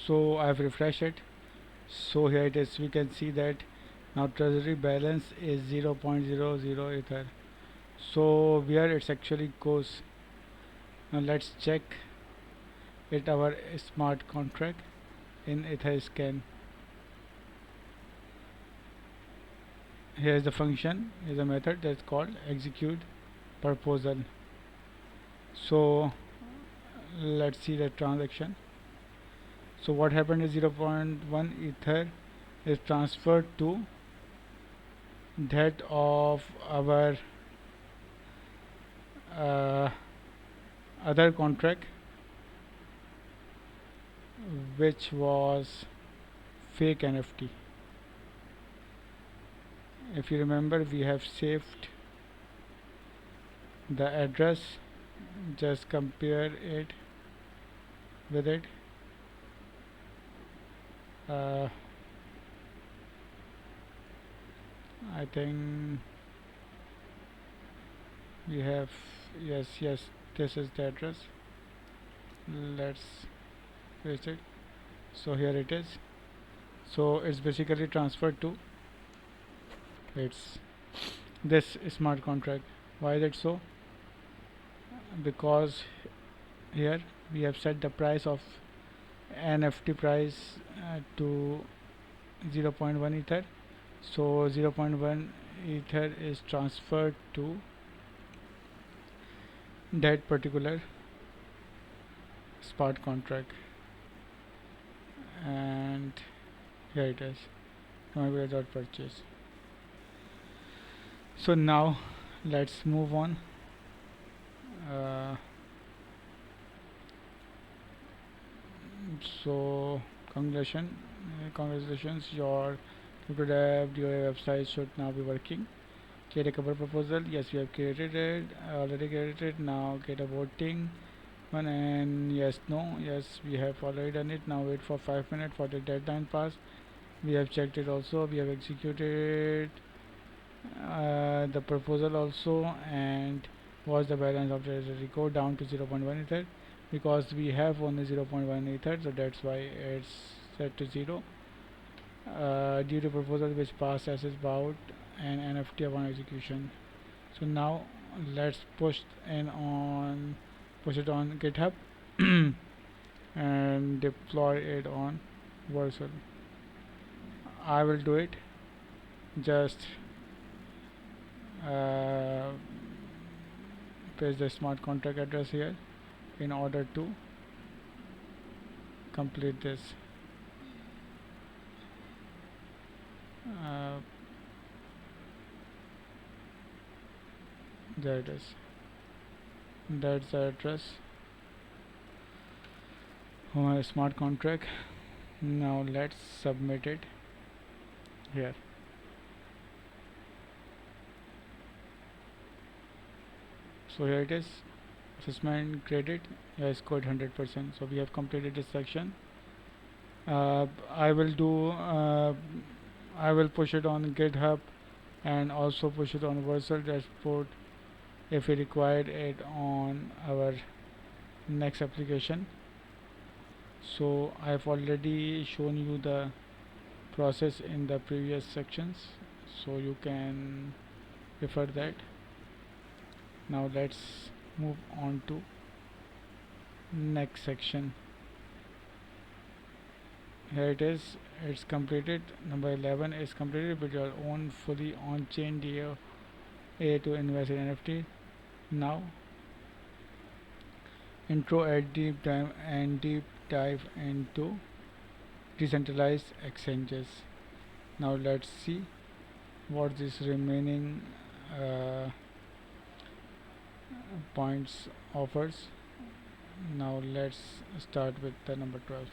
So I have refreshed it. So here it is. We can see that now treasury balance is 0.00 ether. So where it's actually goes. Now let's check it our smart contract in Etherscan. Here is the function, is a method that's called execute proposal. So let's see the transaction. So what happened is 0.1 ether is transferred to that of our other contract, which was fake NFT. If you remember, we have saved the address, just compare it with it. I think we have, yes, this is the address. Let's paste it. So here it is. So it's basically transferred to it's this smart contract. Why is it so? Because here we have set the price of NFT price to 0.1 ether. So 0.1 ether is transferred to that particular smart contract, and here it is, purchase. So now let's move on. So congratulations, your crypto app DAO website should now be working. Create a cover proposal. Yes, we have created it, already created it. Now get a voting one, and yes, no, yes, we have already done it. Now wait for 5 minutes for the deadline pass. We have checked it also, we have executed the proposal also, and was the balance of treasury go down to 0.1 ether, because we have only 0.1 ether, so that's why it's set to 0 due to proposal which passed as is about an NFT upon execution. So now let's push it on GitHub and deploy it on Vercel. I will do it. Just paste the smart contract address here in order to complete this. There it is. That's the address for my smart contract. Now let's submit it here. So here it is, assessment credit, yes, scored 100%. So we have completed this section. I will push it on GitHub and also push it on Vercel dashboard if we required it on our next application. So I have already shown you the process in the previous sections, so you can refer that. Now let's move on to next section. Here it is, it's completed. Number 11 is completed with your own fully on-chain DAO to invest in NFT. Now intro and deep dive into decentralized exchanges. Now let's see what this remaining points offers. Now let's start with the number 12.